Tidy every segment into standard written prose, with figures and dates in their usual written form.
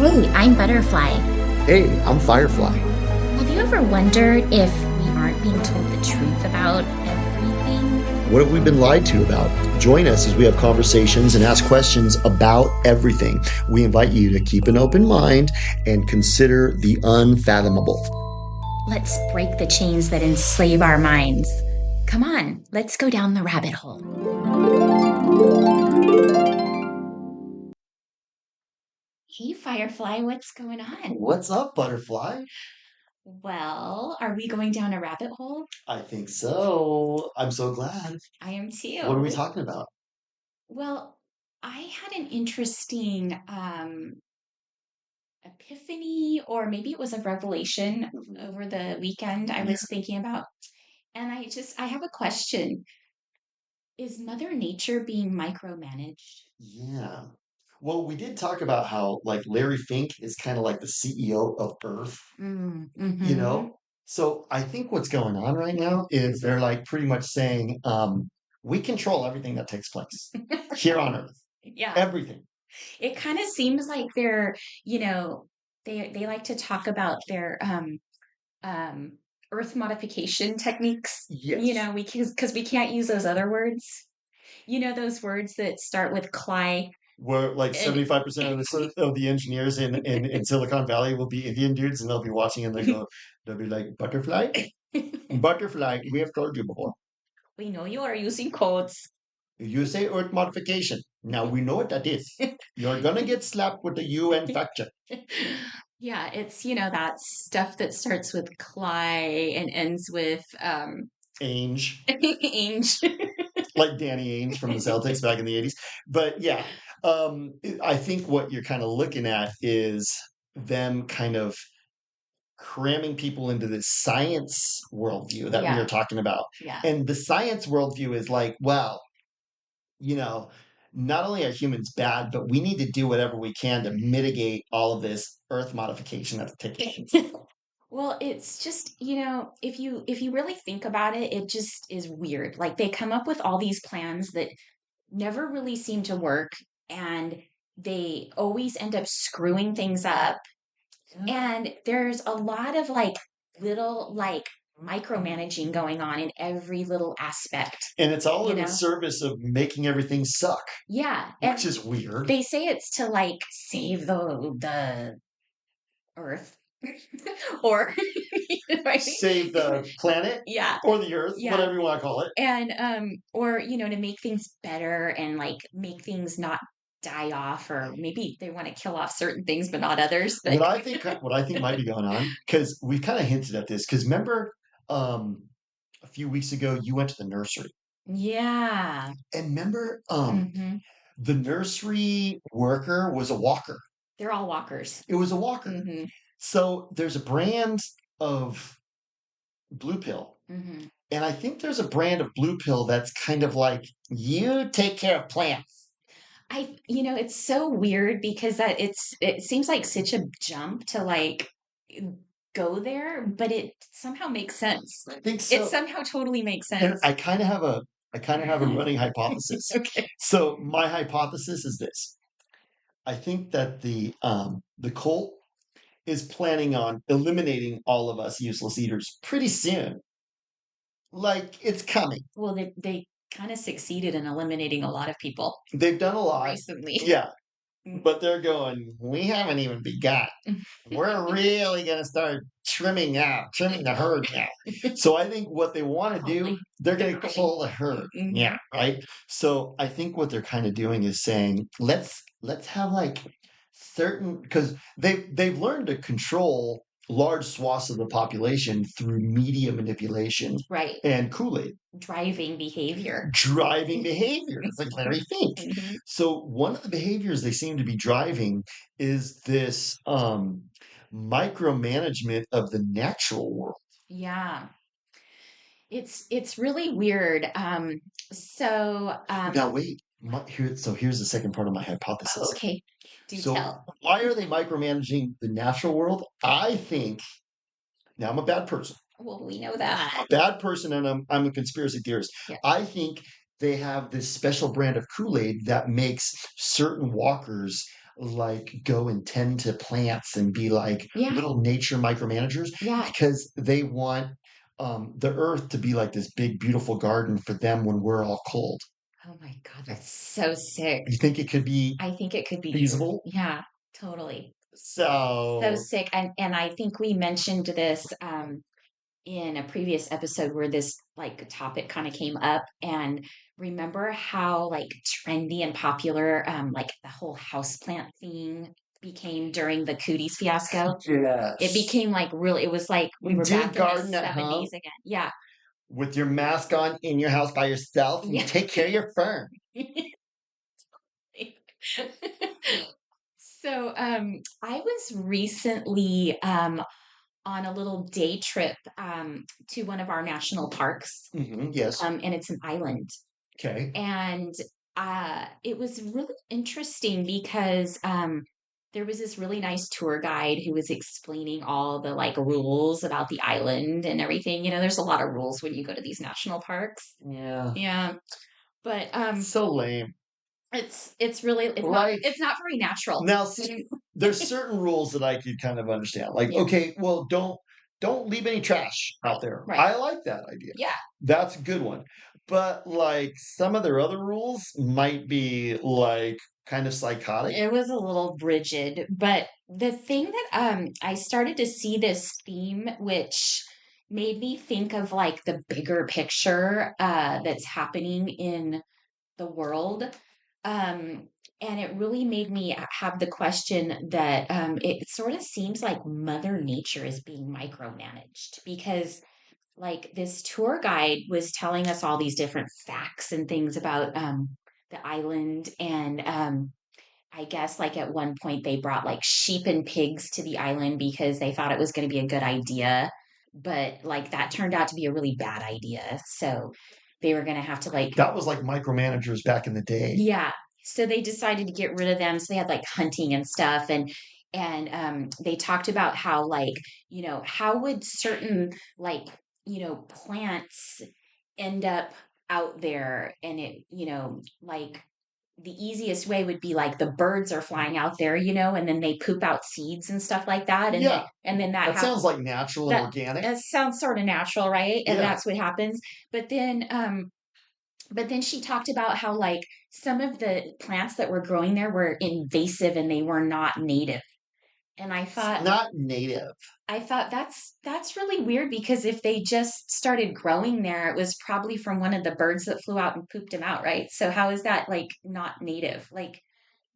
Hey, I'm Butterfly. Hey, I'm Firefly. Have you ever wondered if we aren't being told the truth about everything? What have we been lied to about? Join us as we have conversations and ask questions about everything. We invite you to keep an open mind and consider the unfathomable. Let's break the chains that enslave our minds. Come on, let's go down the rabbit hole. Hey, Firefly, what's going on? What's up, Butterfly? Well, are we going down a rabbit hole? I think so. I'm so glad. I am What are we too. talking about? Well, I had an interesting epiphany, or maybe it was a revelation Mhm. over the weekend I Yeah. was thinking about. And I have a question. Is Mother Nature being micromanaged? Yeah. Well, we did talk about how like Larry Fink is kind of like the CEO of Earth, you Mm-hmm. know? So I think what's going on right now is they're like pretty much saying, we control everything that takes place here on Earth. Yeah. Everything. It kind of seems like they're, you know, they like to talk about their um earth modification techniques, Yes. because we can't use those other words. Those words that start with cly Where like and 75% of the engineers in Silicon Valley will be Indian dudes and they'll be watching and they'll be like, Butterfly? Butterfly, we have told you before. we know you are using codes. You say Earth modification. Now we know what that is. You're gonna get slapped with the UN fact check. Yeah, it's, that stuff that starts with cly and ends with Ainge. Ainge. Like Danny Ainge from the Celtics back in the 80s. But yeah, I think what you're kind of looking at is them kind of cramming people into this science worldview that we are Yeah, talking about. yeah. And the science worldview is like, well, you know, not only are humans bad, but we need to do whatever we can to mitigate all of this earth modification that's taking place. Well, it's just, if you really think about it, it just is weird. Like they come up with all these plans that never really seem to work, and they always end up screwing things up. Yeah. And there's a lot of like little like micromanaging going on in every little aspect, And it's all you in the know? service of making everything suck, Yeah. which And is weird. they say it's to like save the earth. Or I think Save the planet yeah, or the earth, yeah. whatever you want to call it. And or to make things better and like make things not die off, or maybe they want to kill off certain things but not others. But What I think might be going on, because we kind of hinted at this, because remember um a few weeks ago you went to the nursery. yeah. And remember Hmm. the nursery worker was a walker. They're all walkers. It was a walker. Hmm. So there's a brand of blue pill. Hmm. And I think there's a brand of blue pill that's kind of like, you take care of plants. It's so weird because it seems like such a jump to like go there, but it somehow makes sense. I think It so. somehow totally makes And sense. I kind of have a running hypothesis. Okay. So my hypothesis is this. I think that the cult is planning on eliminating all of us useless eaters pretty soon. Like it's coming. Well, they kind of succeeded in eliminating a lot of people They've done a lot. recently. Yeah. But they're going, we haven't even begun. We're really going to start trimming the herd now. So I think what they want to do, Probably. they're They're going to pruning. cull the herd. Hmm. Yeah, right. So I think what they're kind of doing is saying, let's have like certain, because they've learned to control large swaths of the population through media manipulation Right. and Kool-Aid Driving behavior. driving behaviors like Larry Fink. Hmm. So one of the behaviors they seem to be driving is this micromanagement of the natural world. Yeah. It's really weird. So Now wait, here's the second part of my hypothesis. okay, do So tell. why are they micromanaging the natural world? I think now I'm a bad person. Well, we know that. A bad person and I'm a conspiracy theorist. Yeah. I think they have this special brand of Kool-Aid that makes certain walkers like go and tend to plants and be like Yeah. little nature micromanagers Yeah. because they want the earth to be like this big, beautiful garden for them when we're all cold. Oh my God, that's so sick. You think it could be I think it could be true. feasible? Yeah, totally. So So, sick. And I think we mentioned this in a previous episode where this like topic kind of came up. And remember how like trendy and popular like the whole houseplant thing became during the cooties fiasco? It yes. became like really, it was like we were Do a back in the garden at 70s home again. Yeah. with your mask on in your house by yourself and Yeah. take care of your fern. So I was recently on a little day trip to one of our national parks, Yes. and it's an island. Okay. And it was really interesting because there was this really nice tour guide who was explaining all the like rules about the island and everything. You know, there's a lot of rules when you go to these national parks. Yeah. Yeah, but So lame. it's really Like it's not very natural. now, see, there's certain rules that I could kind of understand. Like, Yeah, okay, well, don't leave any trash out there. right. I like that idea. Yeah, That's a good one. But like some of their other rules might be like kind of psychotic. it was a little rigid, but the thing that I started to see this theme, which made me think of like the bigger picture that's happening in the world. Um, and it really made me have the question that it sort of seems like Mother Nature is being micromanaged because, like, this tour guide was telling us all these different facts and things about the island. And I guess, like, at one point, they brought like sheep and pigs to the island because they thought it was going to be a good idea. But, like, that turned out to be a really bad idea. So they were going to have to, like, That was like micromanagers back in the day. yeah. So they decided to get rid of them. So they had like hunting and stuff, and they talked about how like, you know, how would certain like, you know, plants end up out there, and it, you know, like the easiest way would be like the birds are flying out there, you know, and then they poop out seeds and stuff like that, Yeah. and then That sounds like natural and that organic. that sounds sort of natural, right? And Yeah. that's what happens. But then she talked about how like some of the plants that were growing there were invasive and they were not native. And It's not native. I thought that's really weird because if they just started growing there, it was probably from one of the birds that flew out and pooped them out, right? So how is that like not native? Like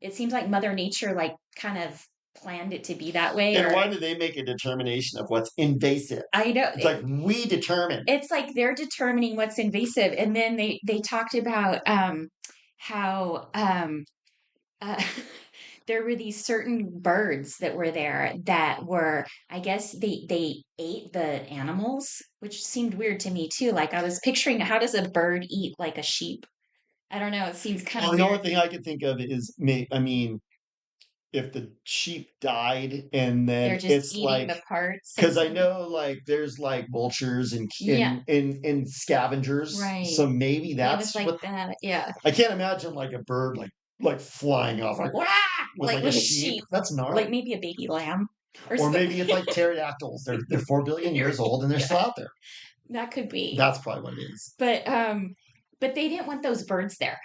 it seems like Mother Nature like kind of planned it to be that way, And or why do they make a determination of what's invasive? I know It's like we determine. it's like they're determining what's invasive. And then they talked about how uh, there were these certain birds that were there that were, I guess they ate the animals, which seemed weird to me too. Like I was picturing, how does a bird eat like a sheep? I don't know, it seems kind Well, of the only weird. thing I can think of is, I mean, if the sheep died and They're then just it's eating like, the parts and because I know like there's like vultures and yeah, scavengers, right. so maybe Maybe it was that's like what. that. Yeah. I can't imagine like a bird like flying off like "Wah!" with like a Like a sheep. sheep, That's like gnarly. maybe a baby lamb or Or something. maybe it's like pterodactyls. They're 4 billion years old and they're Yeah, still out there. that could be. That's probably what it is. But they didn't want those birds there.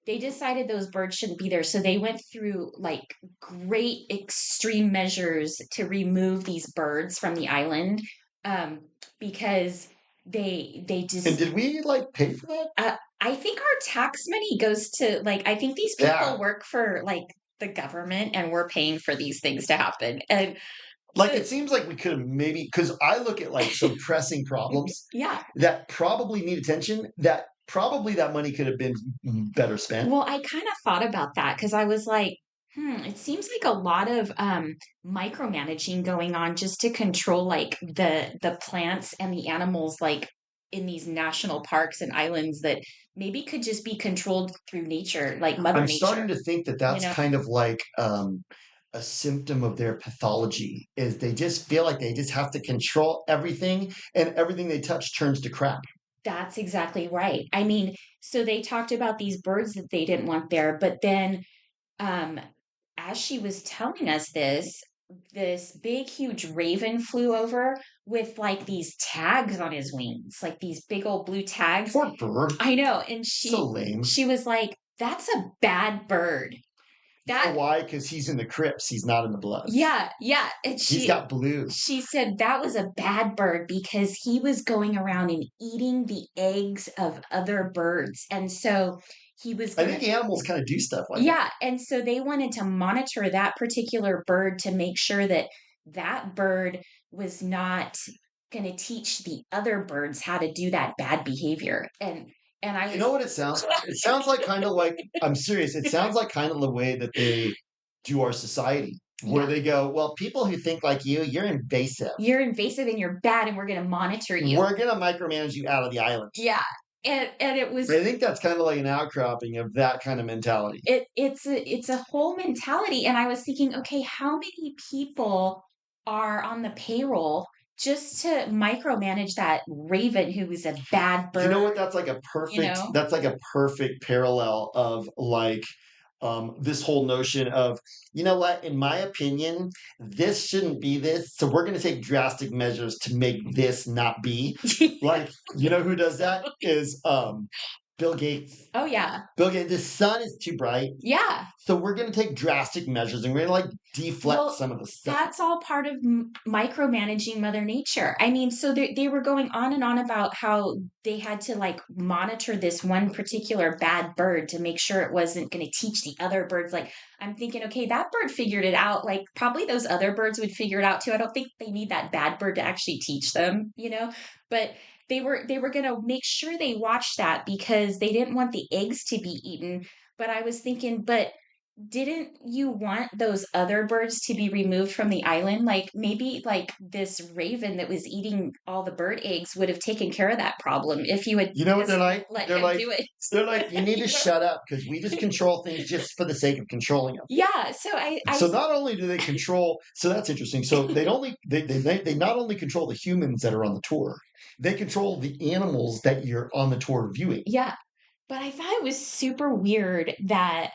They decided those birds shouldn't be there. So they went through like great extreme measures to remove these birds from the island, um, because they And just did we like pay for that? I think our tax money goes to like I think these people Yeah. work for like the government and we're paying for these things to happen. And Like the it seems like we could have maybe because I look at like some pressing problems yeah. that probably need attention. That probably that money could have been better spent. Well, I kind of thought about that because I was like, it seems like a lot of micromanaging going on just to control like the plants and the animals like in these national parks and islands that maybe could just be controlled through nature, like Mother I'm Nature, starting to think that you that's know? kind of like a symptom of their pathology is they just feel like they just have to control everything and everything they touch turns to crap. That's exactly right. I mean, so they talked about these birds that they didn't want there, but then um as she was telling us this, this big, huge raven flew over with like these tags on his wings, like these big old blue tags. Poor bird. I know. And So lame. she was like, that's a bad bird. You know That why? Because he's in the crypts. He's not in the Bloods. Yeah, yeah. And He's got blue. she said that was a bad bird because he was going around and eating the eggs of other birds. And so he was I gonna think animals kind of do stuff like that. Yeah, and so they wanted to monitor that particular bird to make sure that that bird was not going to teach the other birds how to do that bad behavior. And I You was know what it sounds? It sounds like kind of like, I'm serious. It sounds like kind of the way that they do our society, where Yeah, they go, well, people who think like you, you're invasive. you're invasive and you're bad and we're going to monitor you. We're going to micromanage you out of the island. Yeah. And it was I think that's kind of like an outcropping of that kind of mentality. it's a whole mentality. And I was thinking, okay, how many people are on the payroll just to micromanage that raven who was a bad You know what? bird, you know? That's like a perfect parallel of like this whole notion of, you know what, in my opinion, this shouldn't be this. So we're going to take drastic measures to make this not be. Like, you know who does that is Bill Gates. Oh yeah. Bill Gates, the sun is too bright. Yeah. So we're going to take drastic measures and we're going to like deflect Well, some of the stuff. that's all part of micromanaging Mother Nature. I mean, so they were going on and on about how they had to like monitor this one particular bad bird to make sure it wasn't going to teach the other birds. Like, I'm thinking, okay, that bird figured it out. Like, probably those other birds would figure it out too. I don't think they need that bad bird to actually teach them, you know? But they were going to make sure they watched that because they didn't want the eggs to be eaten. But I was thinking, but didn't you want those other birds to be removed from the island? Like maybe like this raven that was eating all the bird eggs would have taken care of that problem if you had You know what just they're like? let They're him like, do it. they're like, you need to You know? shut up because we just control things just for the sake of controlling them. Yeah. So I So not only do they control, so that's interesting. So they not only control the humans that are on the tour, they control the animals that you're on the tour viewing. yeah. But I thought it was super weird that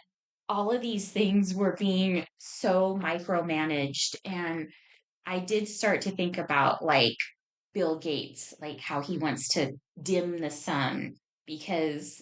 all of these things were being so micromanaged. And I did start to think about like Bill Gates, like how he wants to dim the sun because,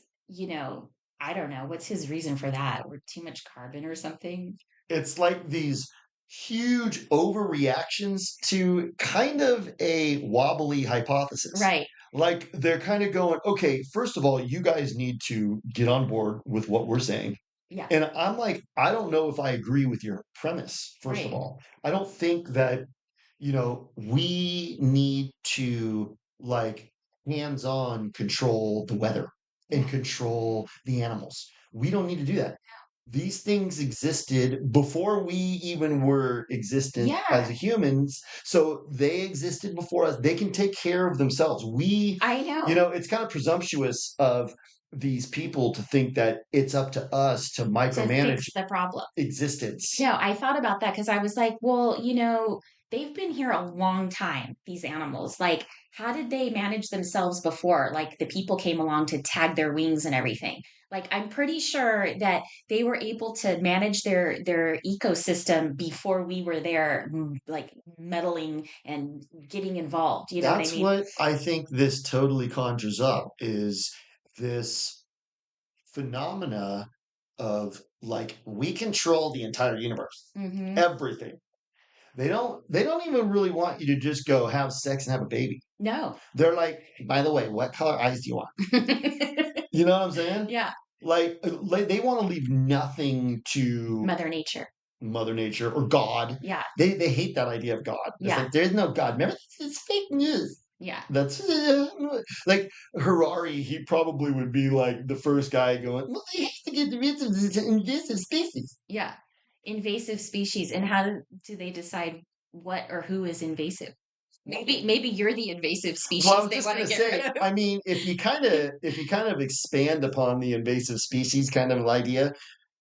I don't know, what's his reason for that? Or too much carbon or something? It's like these huge overreactions to kind of a wobbly hypothesis. Right. Like they're kind of going, okay, first of all, you guys need to get on board with what we're saying. Yeah. And I'm like, I don't know if I agree with your premise, first of Right. all. I don't think that, we need to like hands-on control the weather and Yeah. control the animals. We don't need to do that. These things existed before we even were existent as Yeah. humans. So they existed before us. They can take care of themselves. I know. It's kind of presumptuous of these people to think that it's up to us to To micromanage fix the problem. existence. No, I thought about that because I was like, well, they've been here a long time, these animals. Like, how did they manage themselves before? Like, the people came along to tag their wings and everything. Like, I'm pretty sure that they were able to manage their ecosystem before we were there, like meddling and getting involved. You know what I That's mean? what I think this totally conjures up is this phenomena of like we control the entire universe. Hmm. Everything. They don't even really want you to just go have sex and have a baby. No. They're like, by the way, what color eyes do you want? You know what I'm saying? Yeah. Like they want to leave nothing to Mother Nature. Mother Nature or God. Yeah. They hate that idea of God. It's Yeah. like there's no God. Remember, this is fake news. Yeah. That's like Harari. He probably would be like the first guy going, "Well, they have to get rid of this invasive species." Yeah. Invasive species. And how do they decide what or who is invasive? Maybe you're the invasive Well, I species was they just want going to to get rid say. of. I mean, if you kind of expand upon the invasive species kind of idea,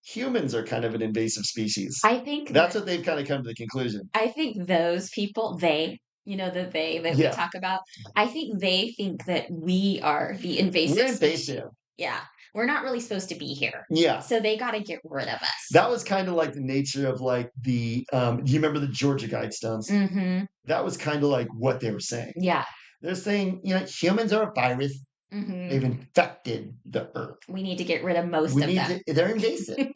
humans are kind of an invasive species. I think That's that what they've kind of come to the conclusion. I think those people, the they that we Yeah, talk about, I think they think that we are the invasive we're species. invasive. Yeah. We're not really supposed to be here. Yeah. So they got to get rid of us. That was kind of like the nature of like do you remember the Georgia Guidestones? Mm-hmm. That was kind of like what they were saying. Yeah. They're saying, humans are a virus. They've Mm-hmm. infected the earth. We need to get rid of most We of need them. to, they're invasive. We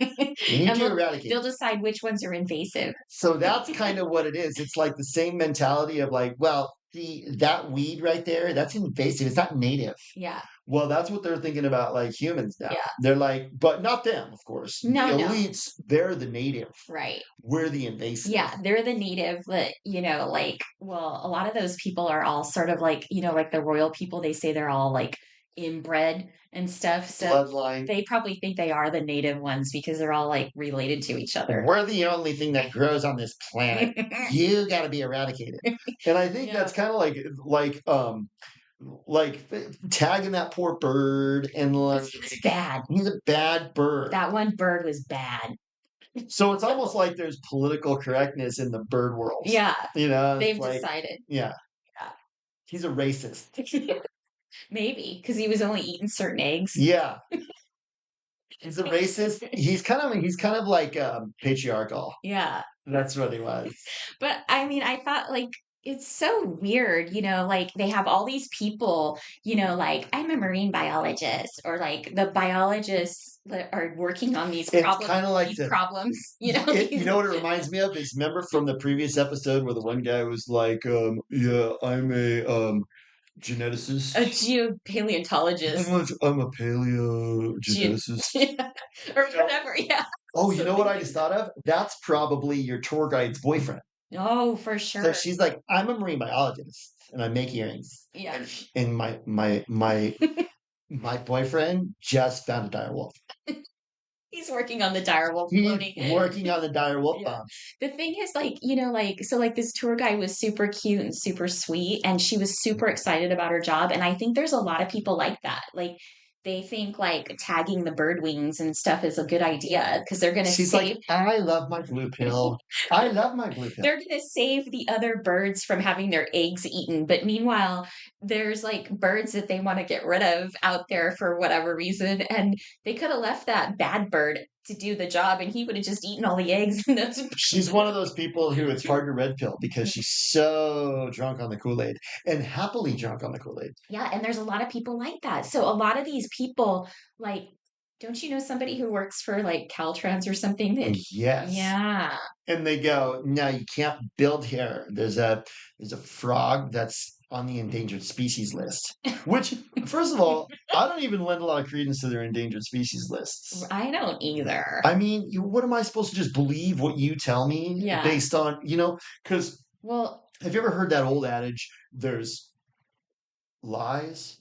need And to eradicate they'll them. decide which ones are invasive. So that's kind of what it is. It's like the same mentality of like, well, see, that weed right there, that's invasive. It's not native. Yeah. Well, that's what they're thinking about like humans now. Yeah. They're like, but not them, of course. The No, no. elites, they're the native. Right. We're the invasive. Yeah, they're the native that, like, well, a lot of those people are all sort of like, like the royal people, they say they're all like inbred and stuff. So Bloodline. they probably think they are the native ones because they're all like related to each other. We're the only thing that grows on this planet. You got to be eradicated. And I think Yeah. that's kind of like tagging that poor bird and like It's bad. he's a bad bird. That one bird was bad. So it's almost like there's political correctness in the bird world. Yeah, It's they've like, decided. yeah, Yeah. he's a racist. Maybe because he was only eating certain eggs. Yeah, he's a racist. He's kind of like patriarchal. Yeah. That's what he was. But I mean, I thought like it's so weird, like they have all these people, like I'm a marine biologist or like the biologists that are working on these It's kind of like problems, you know what it reminds me of is remember from the previous episode where the one guy was like, yeah, I'm a geneticist. A paleontologist. I'm a paleogeneticist. Yeah. Or whatever, yeah. Oh, you know what I Something just thought of? That's probably your tour guide's boyfriend. Oh, for So sure. she's like, I'm a marine biologist and I make earrings. Yeah. And my boyfriend just found a dire wolf. He's working on the direwolf He's cloning. working on the dire wolf Yeah. bomb. The thing is, like, so like this tour guide was super cute and super sweet, and she was super excited about her job. And I think there's a lot of people like that. Like, they think like tagging the bird wings and stuff is a good idea because they're going to She's save. like, I love my blue pill. I love my blue pill. They're going to save the other birds from having their eggs eaten. But meanwhile, there's like birds that they want to get rid of out there for whatever reason. And they could have left that bad bird to do the job and he would have just eaten all the eggs. And those She's one of those people who it's hard to red pill because she's so drunk on the Kool-Aid and happily drunk on the Kool-Aid. Yeah. And there's a lot of people like that. So a lot of these people, like, don't you know somebody who works for like Caltrans or something? That, yes. Yeah. And they go, no, you can't build here. There's a frog that's on the endangered species list. Which, first of all, I don't even lend a lot of credence to their endangered species lists. I don't either. I mean, what am I supposed to just believe what you tell me based on, because have you ever heard that old adage? There's lies,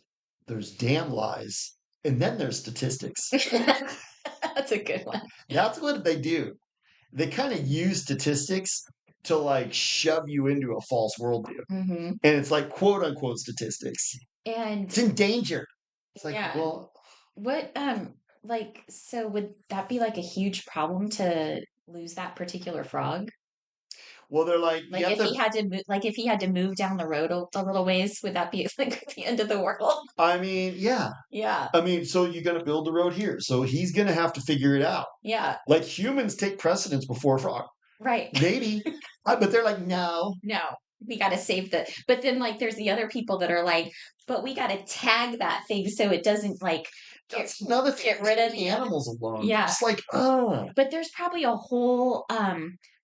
there's damn lies, and then there's statistics. That's a good one. That's what they do. They kind of use statistics to like shove you into a false worldview. Mm-hmm. And it's like quote unquote statistics. And it's in danger. It's like, yeah. Well, what so would that be like a huge problem to lose that particular frog? Well, they're like he had to move, if he had to move down the road a little ways, would that be like the end of the world? I mean, yeah. Yeah. I mean, so you're going to build the road here. So he's going to have to figure it out. Yeah. Like humans take precedence before a frog. Right. Maybe. But they're like, no. No. We got to save but then like there's the other people that are like, but we got to tag that thing so it doesn't like that's another thing. Get rid of the animals alone. Yeah. It's like, But there's probably a whole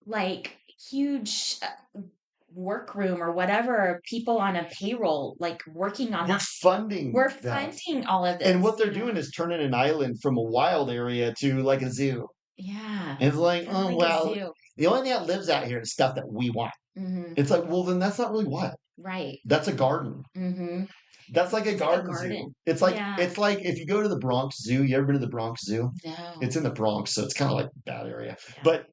like huge workroom or whatever, people on a payroll like working on funding all of this. And what they're doing is turning an island from a wild area to like a zoo. Yeah. And it's like, the only thing that lives out here is stuff that we want. Mm-hmm. It's like, well, then that's not really wild. Right. That's a garden. Mm-hmm. That's like a garden zoo. It's like if you go to the Bronx Zoo. You ever been to the Bronx Zoo? No. It's in the Bronx, so it's kind of like a bad area. Yeah. But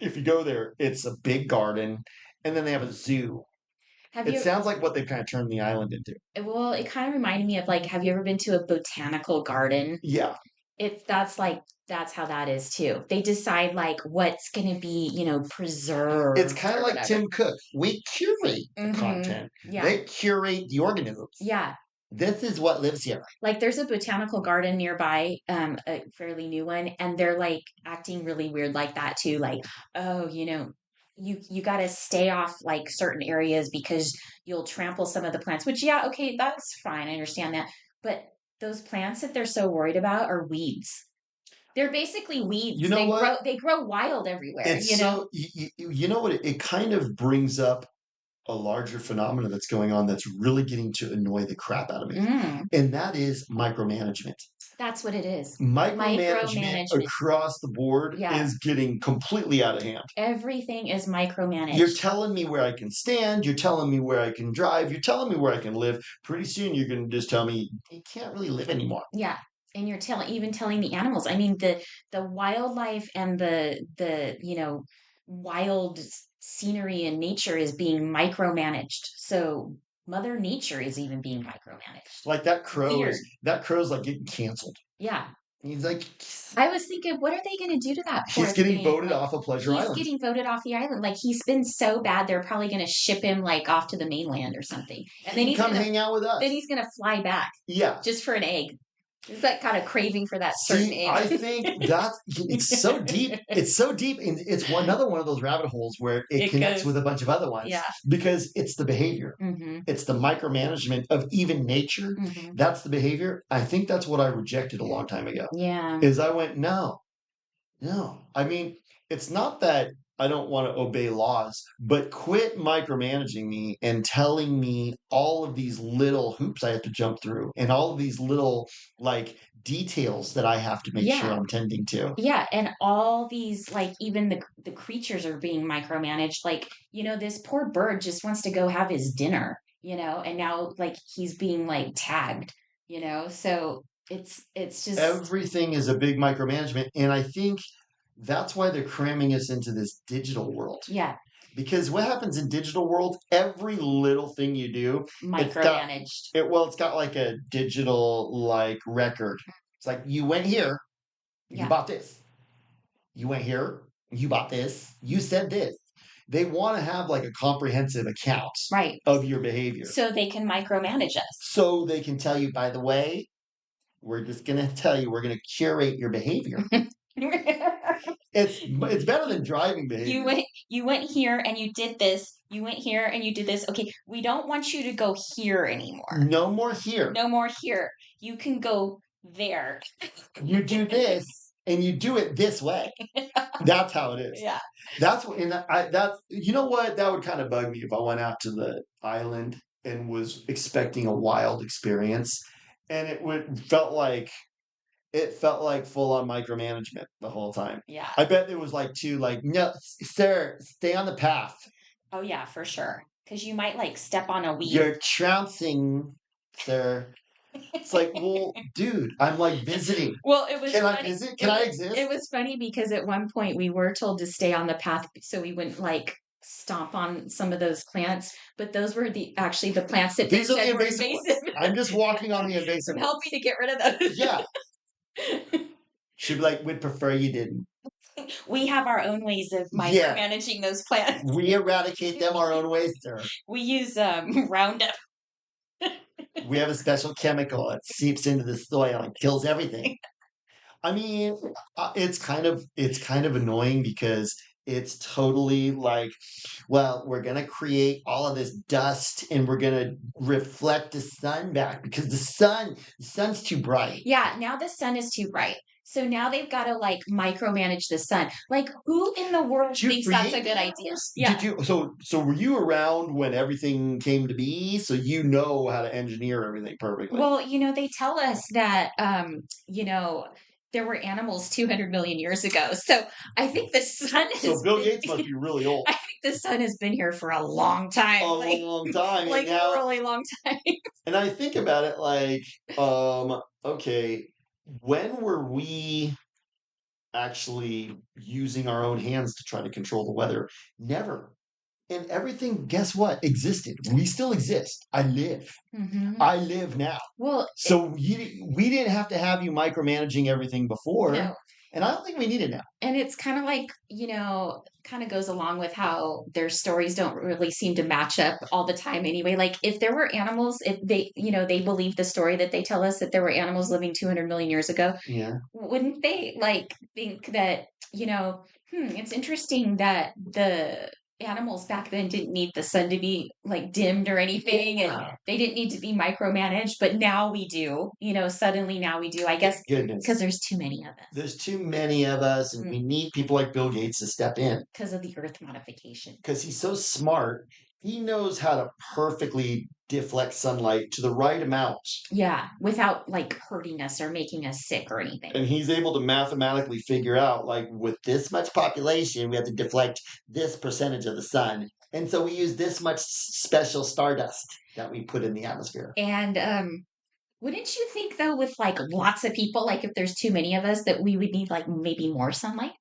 if you go there, it's a big garden, and then they have a zoo. Sounds like what they've kind of turned the island into. Well, it kind of reminded me of like, have you ever been to a botanical garden? Yeah. That's how that is too. They decide like what's going to be, preserved. It's kind of like Tim Cook. We curate the content. Yeah. They curate the organisms. Yeah. This is what lives here. Like there's a botanical garden nearby, a fairly new one, and they're like acting really weird like that too. Like, oh, you got to stay off like certain areas because you'll trample some of the plants. Which, yeah, okay, that's fine. I understand that. But those plants that they're so worried about are weeds. They're basically You weeds. know what? They grow wild everywhere. It's so you know what it kind of brings up a larger phenomenon that's going on that's really getting to annoy the crap out of me. Mm, And that is micromanagement. that's what it is. Micromanagement Micromanagement. across the board Yeah. is getting completely out of hand. Everything is You're micromanaged. telling me where I can stand, you're telling me where I can drive, you're telling me where I can live. Pretty soon you're going to just tell me you can't really live anymore. Yeah. And you're telling the animals. I mean, the wildlife and the wild scenery and nature is being micromanaged. So Mother Nature is even being micromanaged. Like Weird. that crow's like getting canceled. Yeah. He's like I was thinking, what are they going to do to that poor he's getting thing? voted Like, off of Pleasure he's Island. getting voted off the island. Like, he's been so bad, they're probably going to ship him like off to the mainland or something. And He can come hang out with us. then he's gonna fly back. Yeah. Just for an egg. He's like kind of craving for that certain See, egg. I think that's it's so deep. It's so deep, and it's another one of those rabbit holes where it connects goes, with a bunch of other ones. yeah. Because it's the behavior. Mm-hmm. It's the micromanagement of even nature. Mm-hmm. That's the behavior. I think that's what I rejected a long time ago. Yeah. Is I went, no. I mean, it's not that I don't want to obey laws, but quit micromanaging me and telling me all of these little hoops I have to jump through and all of these little like details that I have to make sure Yeah. I'm tending to. Yeah, and all these like even the creatures are being micromanaged. Like, this poor bird just wants to go have his dinner, and now like he's being like tagged, So it's just Everything is a big micromanagement. And I think that's why they're cramming us into this digital world. yeah, Because what happens in digital world, every little thing you do, micromanaged. It's got like a digital like record. It's like you went here, you Yeah. bought this. You went here, you bought this, you said this. They want to have like a comprehensive account Right. of your behavior. So they can micromanage us. So they can tell you, by the way, we're just gonna tell you, we're gonna curate your behavior. It's better than driving behavior. You went here and you did this. You went here and you did this. Okay, we don't want you to go here anymore. No more here. No more here. You can go there. You do this and you do it this way. That's how it is. Yeah. That's what, and that's you know what, that would kind of bug me if I went out to the island and was expecting a wild experience, and it felt like full on micromanagement the whole time. Yeah. I bet there was like no, sir, stay on the path. Oh yeah, for sure. Because you might like step on a weed. You're trouncing, sir. It's like, well, dude, I'm like visiting. Well, it was. Can funny. I visit? Can I exist? It was funny because at one point we were told to stay on the path so we wouldn't like stomp on some of those plants, but those were actually the plants that These they are the said were invasive invasive. ones. I'm just walking on the invasive ones. Help me to get rid of those. Yeah. She'd be like, we'd prefer you didn't. We have our own ways of micromanaging those plants. We eradicate them our own ways, sir. We use Roundup. We have a special chemical that seeps into the soil and kills everything. I mean, it's kind of annoying because it's totally like, well, we're gonna create all of this dust and we're gonna reflect the sun back because the sun's too bright. Yeah, now the sun is too bright. So now they've got to like micromanage the sun. Like, who in the world thinks that's a good idea? Yeah. Did you? So were you around when everything came to be? So you know how to engineer everything perfectly. Well, they tell us that there were animals 200 million years ago. So I think the sun is. So Bill Gates must be really old. I think the sun has been here for a long time. Long time. Like a really long time. And I think about it like, okay, when were we actually using our own hands to try to control the weather? Never. And everything, guess what, existed. We still exist. I live. Mm-hmm. I live now. Well, so we didn't have to have you micromanaging everything before. No. And I don't think we need it now. And it's kind of like, kind of goes along with how their stories don't really seem to match up all the time anyway. Like if there were animals, if they, they believe the story that they tell us that there were animals living 200 million years ago, Yeah. wouldn't they like think that, it's interesting that the animals back then didn't need the sun to be like dimmed or anything and Yeah. they didn't need to be micromanaged, but now we do, suddenly now we do, I Thank guess, because goodness. there's too many of us. There's too many of us, and we need people like Bill Gates to step in Because of the earth modification. because he's so smart. He knows how to perfectly deflect sunlight to the right amount. Yeah, without like hurting us or making us sick or And anything. he's able to mathematically figure out, like, with this much population, we have to deflect this percentage of the sun. And so we use this much special stardust that we put in the atmosphere. And wouldn't you think though, with like lots of people, like if there's too many of us, that we would need like maybe more sunlight?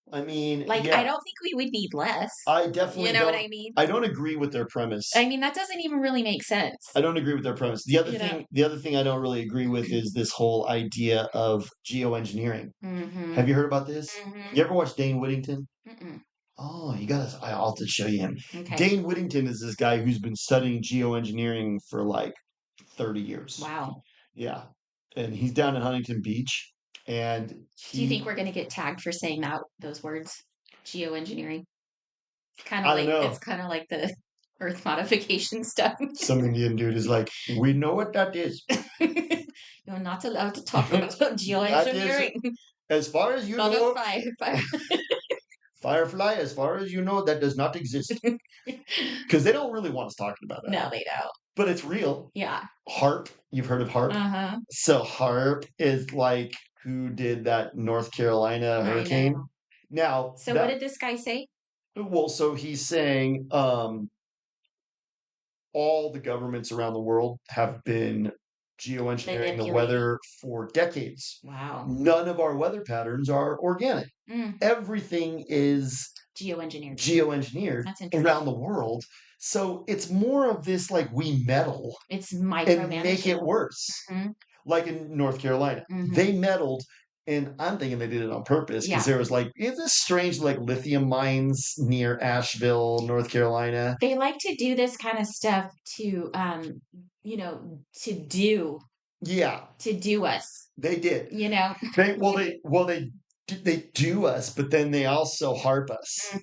I mean, Like I yeah, don't think we would need less. I You definitely know what don't. I mean? I don't agree with their premise. I mean, that doesn't even really make sense. I don't agree with their premise. You know? The other thing I don't really agree with is this whole idea of geoengineering. Mm-hmm. Have you heard about this? Mm-hmm. You ever watch Dane Whittington? Mm-mm. Oh, you gotta, I'll have to show you him. Okay. Dane Whittington is this guy who's been studying geoengineering for like 30 years. Wow. Yeah. And he's down in Huntington Beach. And Do you think he, we're going to get tagged for saying those words? Geoengineering. I don't know, It's kind of like the earth modification stuff. some Indian dude is like, we know what that is. You're not allowed to talk about That is, geoengineering. as far as you Not know, a fire. Firefly, as far as you know, that does not exist. Because they don't really want us talking about that. No, they don't. But it's real. Yeah. HARP, you've heard of HARP? Uh-huh. So HARP is like who did that North Carolina I hurricane. know. Now, So what did this guy say? well, so he's saying all the governments around the world have been geoengineering the Manipulating. weather for decades. Wow. None of our weather patterns are organic. Everything is geoengineered That's interesting. around the world. So it's more of this like we meddle It's and micromanaging. make it worse. Mhm. Like in North Carolina, Mhm. they meddled, and I'm thinking they did it on purpose because Yeah. there was like this strange like lithium mines near Asheville, North Carolina. They like to do this kind of stuff to Yeah, to do us, they did. They do us, but then they also harp us.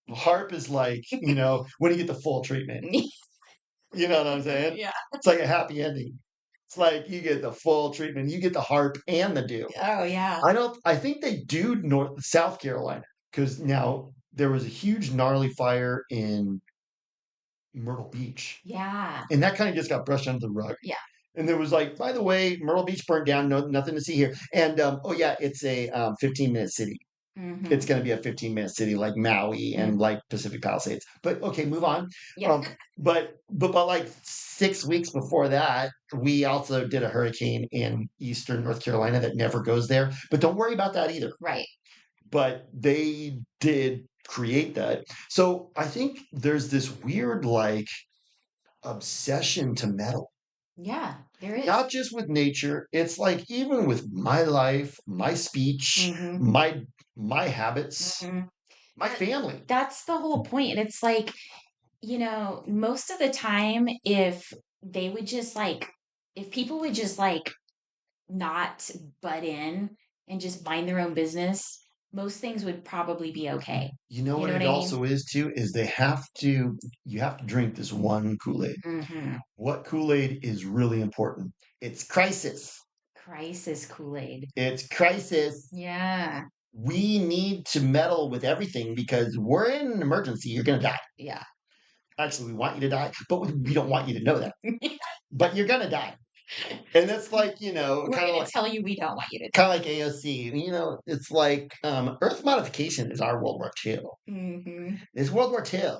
Harp is like, when you get the full treatment. You know what I'm saying? Yeah. It's like a happy ending. It's like you get the full treatment. You get the harp and the dew. Oh yeah. I think they do South Carolina because now there was a huge gnarly fire in Myrtle Beach, Yeah. and that kind of just got brushed under the rug. Yeah. And there was like, by the way, Myrtle Beach burned down. No, nothing to see here. And oh yeah, it's a 15-minute city. Mhm. It's going to be a 15-minute city like Maui and like Pacific Palisades. But okay, move on. Yeah. But like 6 weeks before that, we also did a hurricane in eastern North Carolina that never goes there. But don't worry about that either. Right. But they did create that. So I think there's this weird like obsession to meddle. Yeah, there is. Not just with nature, it's like even with my life, my speech, Mhm. my habits, Mhm. my family. That's the whole point. And it's like, most of the time, if people would just like not butt in and just mind their own business, most things would probably be okay. You know what know it what I mean? also is too, is you have to drink this one Kool-Aid. Mhm. What Kool-Aid is really important? It's crisis. Crisis Kool-Aid. It's crisis. Yeah. We need to meddle with everything because we're in an emergency. You're going to die. Yeah. Actually, we want you to die, but we don't want you to know that. But you're going to die. And that's like, We're kind of going like to tell you we don't want you to. kind of like AOC. It's like Earth modification is our World War II. Mm-hmm. It's World War II.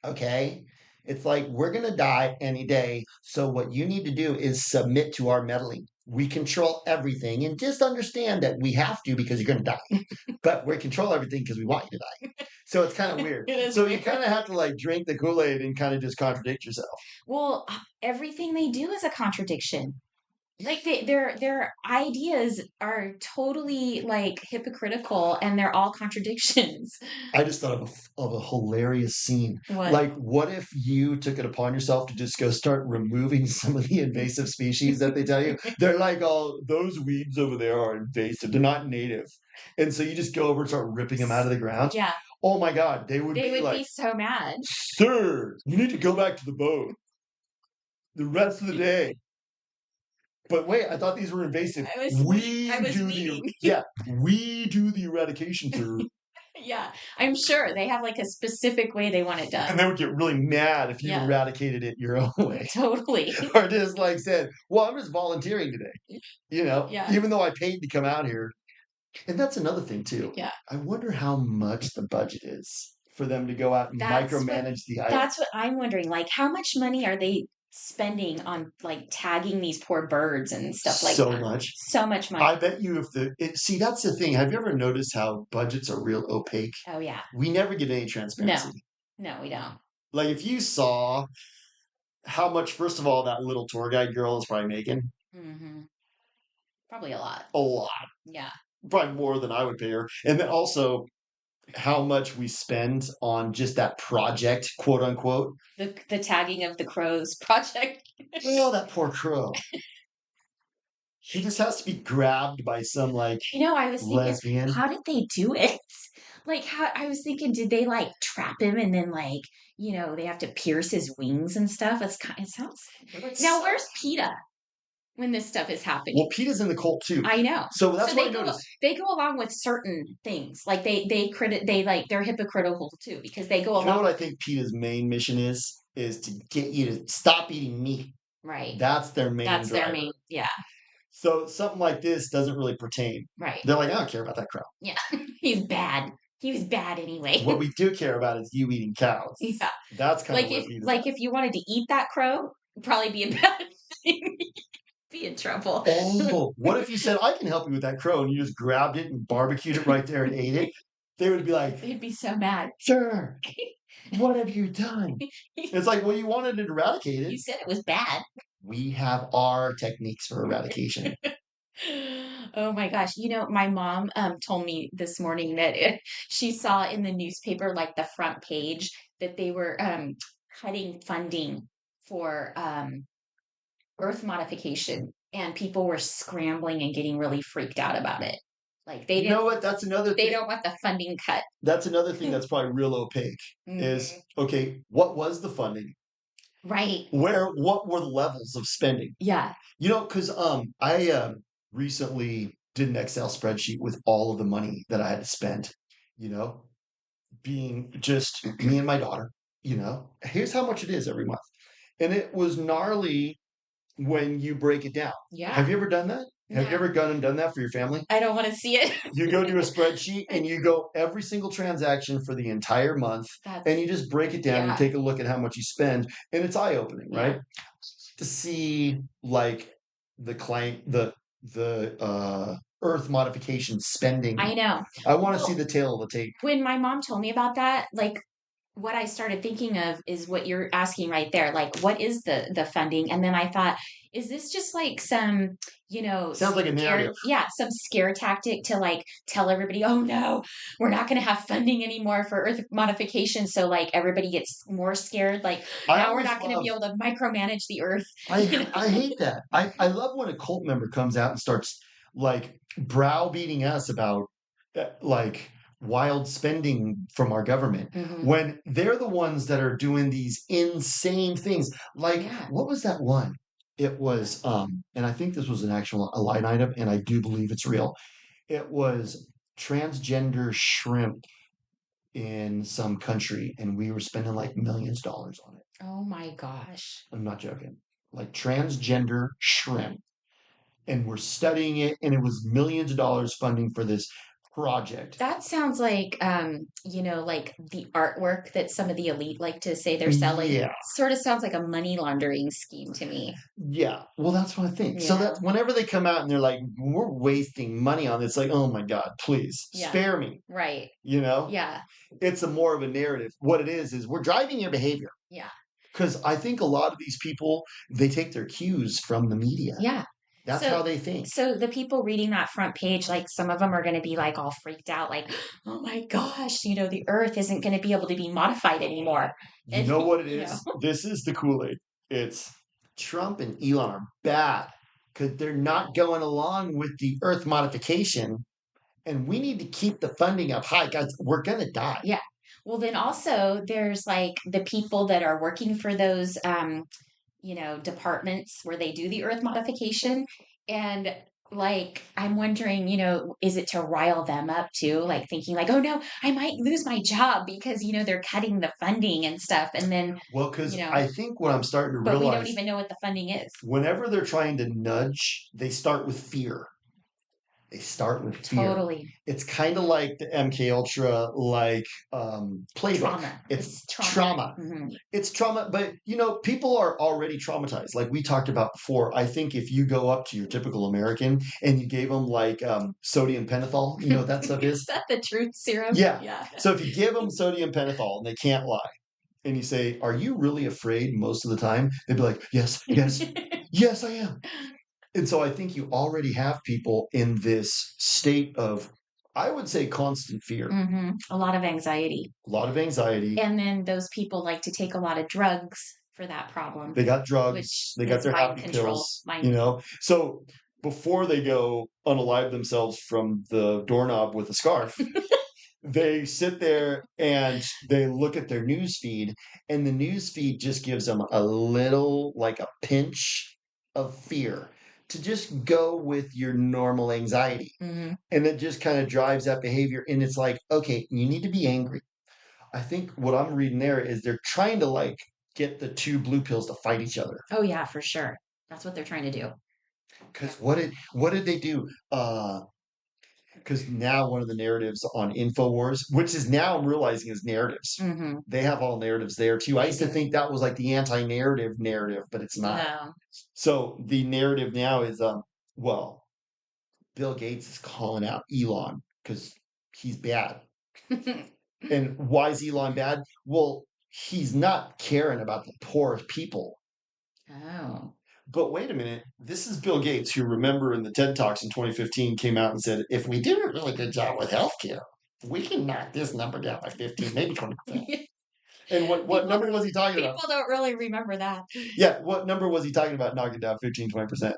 Okay. It's like we're going to die any day. So what you need to do is submit to our meddling. We control everything and just understand that we have to because you're going to die. But we control everything because we want you to die. So it's kind of weird. It is So weird. you kind of have to like drink the Kool-Aid and kind of just contradict yourself. Well, everything they do is a contradiction. Like their ideas are totally like hypocritical and they're all contradictions. I just thought of a hilarious scene. What? Like, what if you took it upon yourself to just go start removing some of the invasive species that they tell you? They're like, oh, those weeds over there are invasive. They're not native. And so you just go over and start ripping them out of the ground. Yeah, Oh my God, they would they be would like, be so mad. sir, you need to go back to the boat the rest of the day. But wait, I thought these were invasive. I was weeding. We do the eradication, sir. Yeah, I'm sure they have like a specific way they want it And done. they would get really mad if you Yeah, eradicated it your own way. totally. Or just like said, well, I'm just volunteering today, Yeah, even though I paid to come out here. And that's another thing too. yeah. I wonder how much the budget is for them to go out and That's what micromanage the item. that's what I'm wondering. Like, how much money are they spending on like tagging these poor birds and stuff like So that? much. So much money. I bet you if see, that's the thing. Have you ever noticed how budgets are real opaque? Oh yeah. We never get any No, transparency. no, we don't. Like if you saw how much, first of all, that little tour guide girl is probably making, Hmm. Probably a lot. a lot, Yeah. probably more than I would pay her. And then also how much we spend on just that project, quote unquote. The tagging of the crows project. Well, that poor crow. She just has to be grabbed by some like I was thinking, lesbian. how did they do it? Like how I was thinking, did they like trap him and then like, they have to pierce his wings and stuff? It sounds. Now where's PETA when this stuff is happening? Well, PETA's in the cult too. I know. So that's So what I noticed. they go along with certain things. Like they like they're hypocritical too because they go You know along what I think PETA's main mission is to get you to stop eating meat. right. That's their main That's their driver. main yeah, So something like this doesn't really pertain. right. They're like, I don't care about that crowd. Yeah. He's bad. He was bad anyway. What we do care about is you eating cows. Yeah. That's kind Like of what if PETA's like at. if you wanted to eat that crow, it'd probably be a bad thing. Be in trouble. Oh, what if you said, I can help you with that crow, and you just grabbed it and barbecued it right there and ate it? They would be like, They'd be so mad. sir, what have you done? It's like, well, you wanted it eradicated. You said it was bad. We have our techniques for eradication. Oh my gosh. My mom told me this morning that she saw in the newspaper, like the front page, that they were cutting funding for earth modification, and people were scrambling and getting really freaked out about it. Like You know what? That's another they thing. don't want the funding cut. That's another thing that's probably real opaque is, Mhm. okay, what was the funding? Right. What were the levels of spending? Yeah. Because I recently did an Excel spreadsheet with all of the money that I had to spend, you know, being just me and my daughter, here's how much it is every month. And it was gnarly when you break it down. Have Yeah. you ever done that? Have you No. ever gone and done that for your family? I don't want to see it. You go to a spreadsheet and you go every single transaction for the entire month That's and you just break it down and yeah. take a look at how much you spend. And it's eye opening, Yeah. right? To see like the client, the earth modification spending. I know. I want to Well, see the tail of the tape. when my mom told me about that, like what I started thinking of is what you're asking right there. Like, what is the funding? And then I thought, is this just like some, Sounds like a narrative. yeah, some scare tactic to like tell everybody, oh no, we're not going to have funding anymore for earth modification. So like everybody gets more scared. Like I now we're always not going to be love. able to micromanage the earth. I hate that. I love when a cult member comes out and starts like browbeating us about like wild spending from our government Hmm. when they're the ones that are doing these insane things. Like Yeah. what was that one? It was and I think this was an actual a line item and I do believe it's real. It was transgender shrimp in some country and we were spending like millions of dollars on it. Oh my gosh. I'm not joking. Like transgender shrimp. And we're studying it, and it was millions of dollars funding for this project. That sounds like, like the artwork that some of the elite like to say they're selling. Yeah. Sort of sounds like a money laundering scheme to me. Yeah. Well, that's what I think. So Yeah. that whenever they come out and they're like, we're wasting money on this, like, oh my God, please Yeah. spare me. Right. Yeah. It's a more of a narrative. What it is we're driving your behavior. Yeah. Because I think a lot of these people, they take their cues from the media. Yeah. That's how So, they think. so the people reading that front page, like some of them are going to be like all freaked out, like, oh my gosh, the earth isn't going to be able to be modified anymore. You And, know what it you know, is? This is the Kool-Aid. It's Trump and Elon are bad because they're not going along with the earth modification. And we need to keep the funding up high. Guys, we're going to die. yeah. Well, then also there's like the people that are working for those, departments where they do the earth modification. And like, I'm wondering, is it to rile them up too? Like thinking like, oh no, I might lose my job because, they're cutting the funding and stuff. And then, Well, because I think what I'm starting to but we don't realize, even know what the funding is. whenever they're trying to nudge, they start with fear. They start with fear. Totally. It's kind of like the MK Ultra, like playbook. Trauma. It's Trauma. trauma. Mm-hmm. It's trauma, but people are already traumatized. Like we talked about before. I think if you go up to your typical American and you gave them like sodium pentothal, you know what that stuff is? Is that the truth serum? Yeah. Yeah. So if you give them sodium pentothal and they can't lie, and you say, "Are you really afraid most of the time?" They'd be like, "Yes, yes, yes, I am." And so I think you already have people in this state of, I would say, constant fear, Mm-hmm. A lot of anxiety. a lot of anxiety. And then those people like to take a lot of drugs for that problem, They got drugs, which they got is their mind happy control. pills, Mind control. So before they go unalive themselves from the doorknob with a scarf, they sit there and they look at their news feed, and the news feed just gives them a little, like a pinch of fear to just go with your normal anxiety. Mm-hmm. And it just kind of drives that behavior. And it's like, okay, you need to be angry. I think what I'm reading there is they're trying to like get the two blue pills to fight each other. Oh yeah, for sure. That's what they're trying to do. Yeah. Because what did they do? Because now one of the narratives on Infowars, which is now I'm realizing is narratives. Mm-hmm. They have all narratives there too. I They used to do. think that was like the anti-narrative narrative, but it's not. No. So the narrative now is well, Bill Gates is calling out Elon because he's bad. And why is Elon bad? Well, he's not caring about the poor people. Oh. But wait a minute, this is Bill Gates, who, remember, in the TED Talks in 2015 came out and said, if we do a really good job with healthcare, we can knock this number down by 15, maybe 20%. And what number was he talking about? People don't really remember that. Yeah, what number was he talking about knocking down 15, 20%?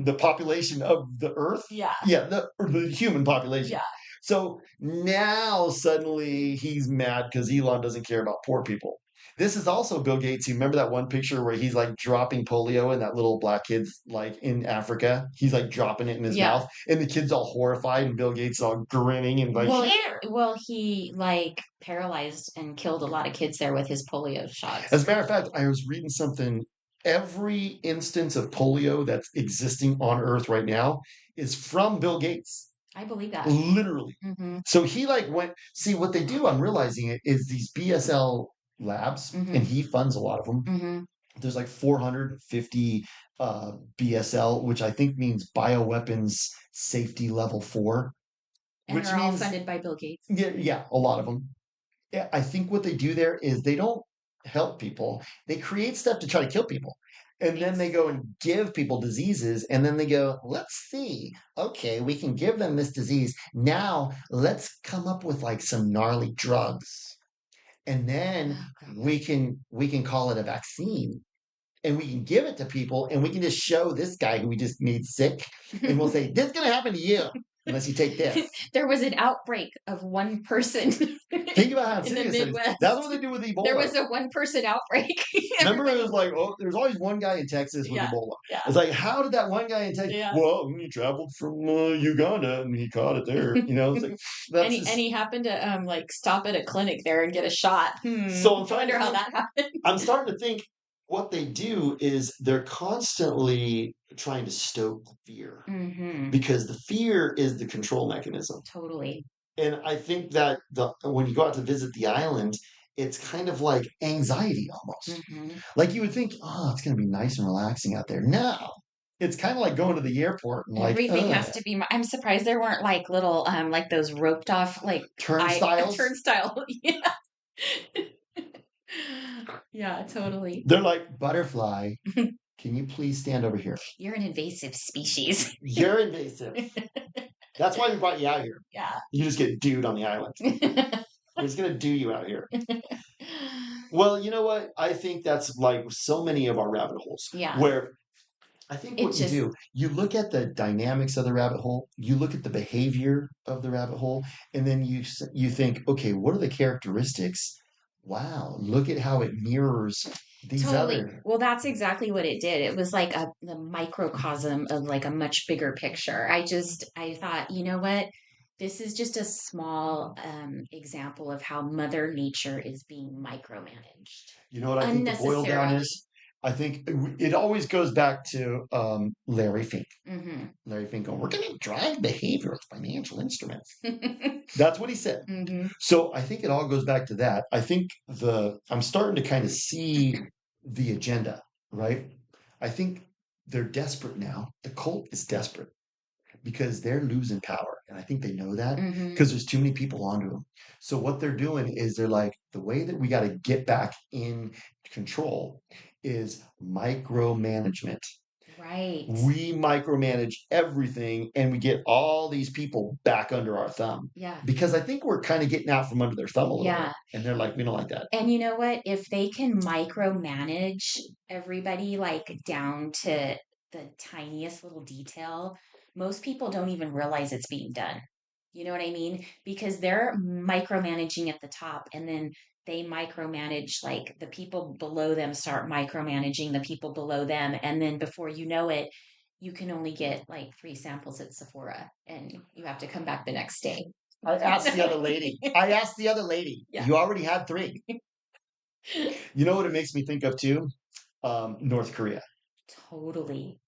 The population of the earth? Yeah. Yeah, the human population. Yeah. So now suddenly he's mad because Elon doesn't care about poor people. This is also Bill Gates. You remember that one picture where he's like dropping polio and that little black kid's like in Africa? He's like dropping it in his mouth, and the kid's all horrified, and Bill Gates all grinning and like, well, he like paralyzed and killed a lot of kids there with his polio shots. As a matter of fact, I was reading something. Every instance of polio that's existing on Earth right now is from Bill Gates. I believe that. Literally. Mm-hmm. So he like went, see what they do, I'm realizing it, is these BSL labs, Mm-hmm. and he funds a lot of them. Mm-hmm. There's like 450 BSL, which I think means bioweapons safety level 4. And which they're all means, funded by Bill Gates. yeah, a lot of them. Yeah, I think what they do there is they don't help people. They create stuff to try to kill people. And then they go and give people diseases, and then they go, let's see. Okay, we can give them this disease. Now let's come up with like some gnarly drugs. And then we can call it a vaccine. And we can give it to people, and we can just show this guy who we just made sick, and we'll say, this is gonna happen to you unless you take this. There was an outbreak of one person. Think about how in the serious it is. Midwest. That's what they do with Ebola. There was a one-person outbreak. Remember, it was like, oh, there's always one guy in Texas with Ebola. Yeah. It's like, how did that one guy in Texas? Yeah. Well, he traveled from Uganda and he caught it there. It's like, and he happened to like stop at a clinic there and get a shot. So I'm I wonder how that happened. I'm starting to think what they do is they're constantly trying to stoke fear, because the fear is the control mechanism. Totally. And I think that when you go out to visit the island, it's kind of like anxiety almost. Like you would think, oh, it's going to be nice and relaxing out there. No, it's kind of like going to the airport and like everything has to be. I'm surprised there weren't like little like those roped off like turnstiles. Turnstile. Yeah. Yeah, totally. They're like butterfly. can you please stand over here? You're an invasive species. You're invasive. That's why we brought you out here. Yeah. You just get dude on the island. We're just gonna do you out here. Well, you know what? I think that's like so many of our rabbit holes Yeah. where I think It what you just do, you look at the dynamics of the rabbit hole, you look at the behavior of the rabbit hole, and then you think, okay, what are the characteristics? Wow, look at how it mirrors these totally. other. Well, that's exactly what it did. It was like the microcosm of like a much bigger picture. I thought, you know what? This is just a small example of how Mother Nature is being micromanaged You know what I think the boil down unnecessarily. is? I think it always goes back to Larry Fink. Hmm. Larry Fink going, we're going to drive behavior with financial instruments. That's what he said. Hmm. So I think it all goes back to that. I think I'm starting to kind of see the agenda, right? I think they're desperate now. The cult is desperate because they're losing power. And I think they know that Hmm. because there's too many people onto them. So what they're doing is they're like, the way that we got to get back in control is micromanagement. Right. We micromanage everything and we get all these people back under our thumb Yeah. because I think we're kind of getting out from under their thumb a little bit. Yeah. And they're like, we don't like that. And you know what? If they can micromanage everybody like down to the tiniest little detail, most people don't even realize it's being done. You know what I mean? Because they're micromanaging at the top and then they micromanage like the people below them start micromanaging the people below them. And then before you know it, you can only get like three samples at Sephora and you have to come back the next day. I asked the other lady. I asked the other lady. Yeah. You already had three. You know what it makes me think of too? North Korea. Totally.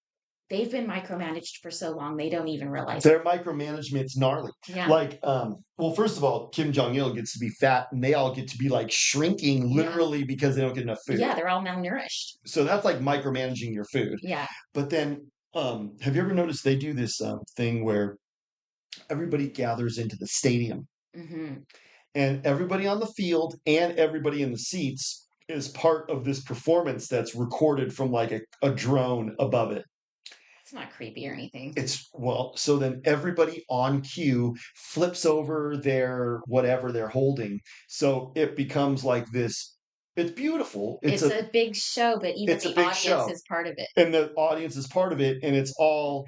They've been micromanaged for so long they don't even realize it. Their micromanagement's gnarly. Yeah. Like, well, first of all, Kim Jong Il gets to be fat, and they all get to be like shrinking Yeah. literally because they don't get enough food. Yeah, they're all malnourished. So that's like micromanaging your food. Yeah. But then, have you ever noticed they do this thing where everybody gathers into the stadium, Hmm. and everybody on the field and everybody in the seats is part of this performance that's recorded from like a drone above it. It's not creepy or anything. It's well, so then everybody on cue flips over their whatever they're holding. So it becomes like this. It's beautiful. It's a big show, but even It's a the big audience show. is part of it. And the audience is part of it, and it's all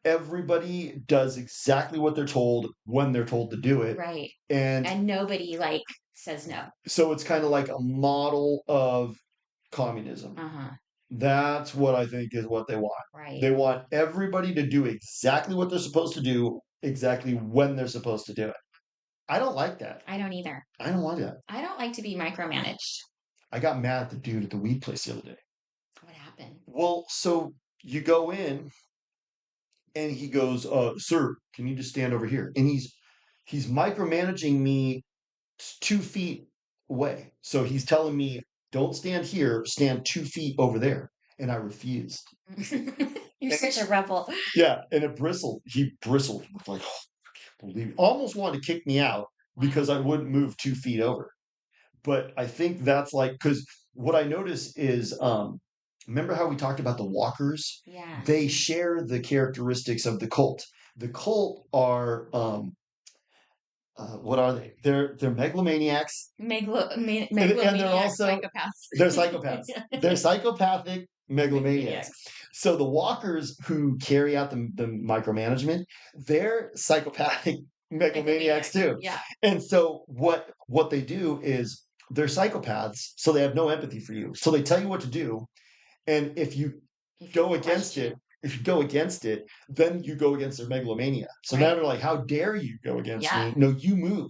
everybody does exactly what they're told when they're told to do it. Right. And And nobody like says no. so it's kind of like a model of communism. Uh-huh. That's what I think is what they want. Right. They want everybody to do exactly what they're supposed to do, exactly when they're supposed to do it. I don't like that. I don't either. I don't want that. I don't like to be micromanaged. I got mad at the dude at the weed place the other day. What happened? Well, so you go in and he goes, sir, can you just stand over here? And he's micromanaging me 2 feet away. So he's telling me, don't stand here, stand 2 feet over there. And I refused. You're such a rebel. Yeah, and it bristled. He bristled with like, oh, believe almost wanted to kick me out because I wouldn't move 2 feet over. But I think that's like because what I notice is remember how we talked about the walkers? Yeah. They share the characteristics of the cult. The cult are what are they? They're megalomaniacs. And they're also psychopaths. they're psychopaths. They're psychopathic megalomaniacs. So the walkers who carry out the micromanagement, they're psychopathic megalomaniacs too. Yeah. And so what they do is they're psychopaths, so they have no empathy for you. So they tell you what to do, and if you go against it, then you go against their megalomania. So now they're like, how dare you go against me? No, you move.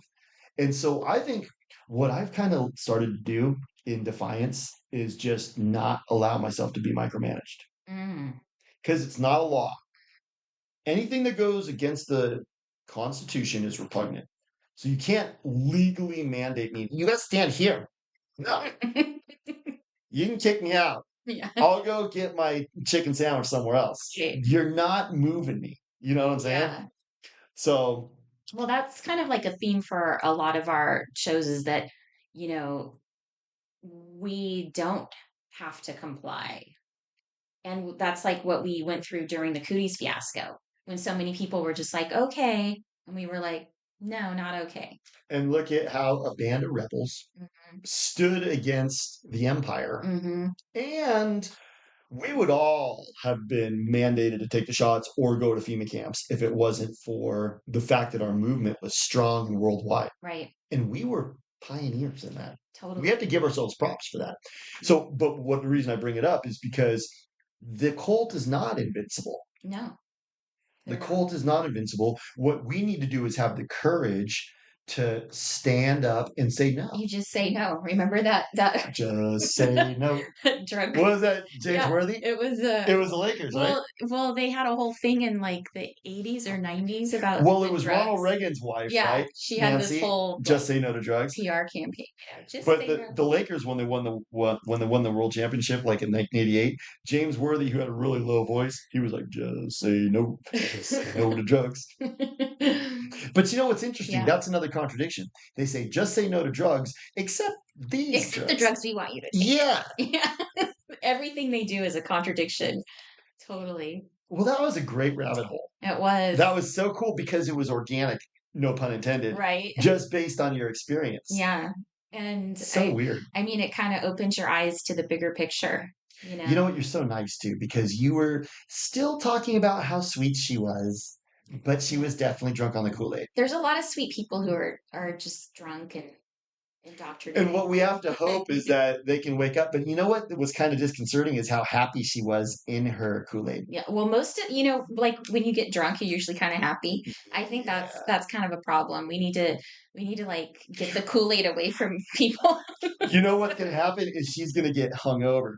And so I think what I've kind of started to do in defiance is just not allow myself to be micromanaged. Because it's not a law. Anything that goes against the Constitution is repugnant. So you can't legally mandate me. You gotta stand here. No. You can kick me out. Yeah. I'll go get my chicken sandwich somewhere else. You're not moving me. You know what I'm saying? Yeah. So, well, that's kind of like a theme for a lot of our shows is that, we don't have to comply. And that's like what we went through during the cooties fiasco when so many people were just like, okay. And we were like, no, not okay. And look at how a band of rebels Mm-hmm. stood against the empire. Mm-hmm. And we would all have been mandated to take the shots or go to FEMA camps if it wasn't for the fact that our movement was strong and worldwide. Right. And we were pioneers in that. We Totally. have to give ourselves props for that. So, but what the reason I bring it up is because the cult is not invincible. No, The they're not. cult is not invincible. What we need to do is have the courage to stand up and say no. You just say no. Remember that Just say no. drug? What was that, James Yeah, Worthy? it was It was the Lakers, right? well, they had a whole thing in like the 80s or 90s about Well, it the was drugs. Ronald Reagan's wife, Yeah, right? she had this Nancy, whole like just say no to drugs. PR campaign. Just But say the no. the Lakers when they won the world championship, like in 1988, James Worthy, who had a really low voice, he was like, "Just say no, just say no to drugs." But you know what's interesting? Yeah. That's another contradiction. They say just say no to drugs, except these Except the drugs. drugs we want you to take. Yeah. Yeah. Everything they do is a contradiction. Totally. Well, that was a great rabbit hole. It was. That was so cool because it was organic, no pun intended, Right. just based on your experience. Yeah. And So weird. I mean, it kind of opens your eyes to the bigger picture, You know what? You're so nice too, because you were still talking about how sweet she was, but she was definitely drunk on the Kool-Aid. There's a lot of sweet people who are just drunk and And indoctrinated. what we have to hope is that they can wake up. But you know what was kind of disconcerting is how happy she was in her Kool-Aid. Yeah. Well, most of, like when you get drunk, you're usually kind of happy. I think Yeah. that's kind of a problem. We need to like get the Kool-Aid away from people. You know what's going to happen is she's going to get hungover.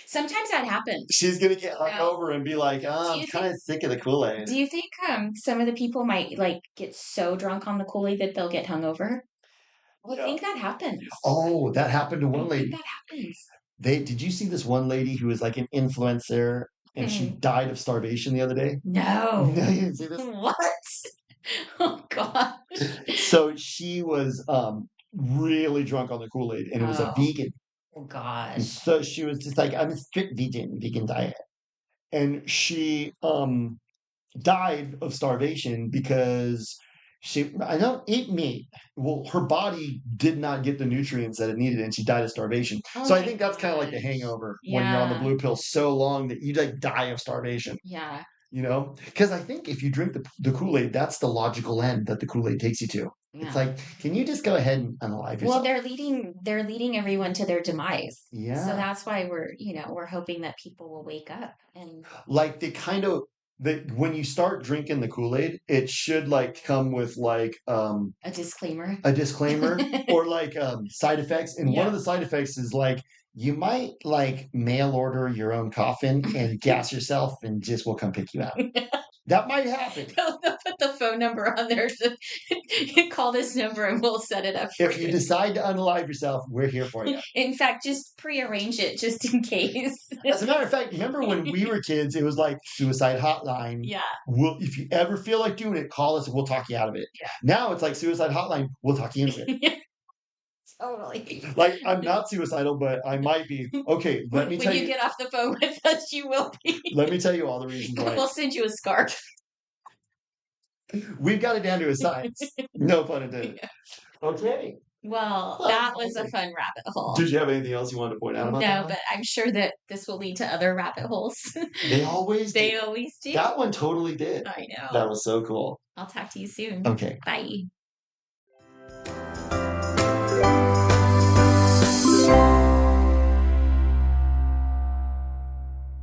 Sometimes that happens. She's going to get Now, hungover and be like, oh, do I'm you kind think of sick of the Kool-Aid. do you think some of the people might like get so drunk on the Kool-Aid that they'll get hungover? I Yeah. think that happens. Oh, that happened to I one think lady. that happens. Did you see this one lady who was like an influencer and she Hmm. died of starvation the other day? No. No, you didn't see this? What? Oh gosh. So she was really drunk on the Kool-Aid and it was a Oh, vegan. oh gosh. So she was just like, I'm a strict vegan diet. And she died of starvation because I don't eat meat. Well, her body did not get the nutrients that it needed and she died of starvation. Oh So I my think that's kind of like the gosh. hangover when you're on the Yeah. blue pill so long that you like die of starvation. Yeah. Because I think if you drink the Kool-Aid, that's the logical end that the Kool-Aid takes you to. It's Yeah. like, can you just go ahead and unalive Well, yourself? they're leading everyone to their demise. So Yeah. that's why we're hoping that people will wake up and Like when you start drinking the Kool-Aid, it should like come with like a disclaimer. a disclaimer or like side effects. And one of Yeah. the side effects is like you might like mail order your own coffin and gas yourself and just will come pick you out. That might happen. They'll put the phone number on there. You call this number and we'll set it up for If you you. decide to unalive yourself, we're here for you. In fact, just prearrange it just in case. As a matter of fact, remember when we were kids, it was like suicide hotline. Yeah. If you ever feel like doing it, call us and we'll talk you out of it. Yeah. Now it's like suicide hotline, we'll talk you into it. Totally. Like I'm not suicidal, but I might be. Okay, let me When tell you you. get off the phone with us, you will be. Let me tell you all the reasons why. We'll send you a scarf. We've got it down to a science. No pun intended. Yeah. Okay. Well, Well, that was a okay. fun rabbit hole. Did you have anything else you wanted to point out about that No, one? but I'm sure that this will lead to other rabbit holes. They always They do. always do. That one totally did. I know. That was so cool. I'll talk to you soon. Okay. Bye.